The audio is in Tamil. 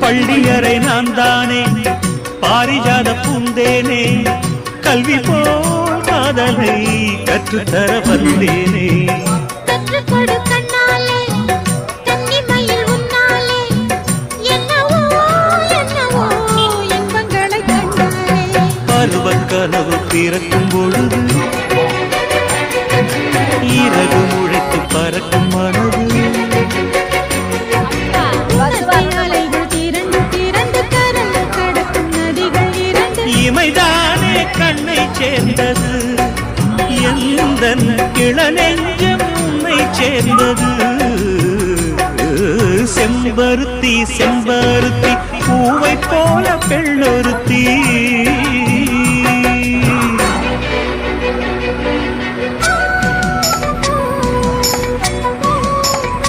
பள்ளியறை நான் தானே பாரிஜாத பூந்தேனே கல்வி போல் காதலை கற்றுத்தர வந்தேனே கற்றுக்கொடு கண்ணாலே கன்னிமயில் உன்னாலே என்னவோ என்னவோ இன்பங்களை கண்டாலே பருவக் கனவு பிறக்கும் பொழுது இறகு முளைத்து பறக்கும் மனது இமைதானே கண்ணை சேர்ந்தது எந்தன் இளநெஞ்சம் உன்னை சேர்ந்தது செம்பருத்தி செம்பருத்தி பூவை போல பெண்ணொருத்தி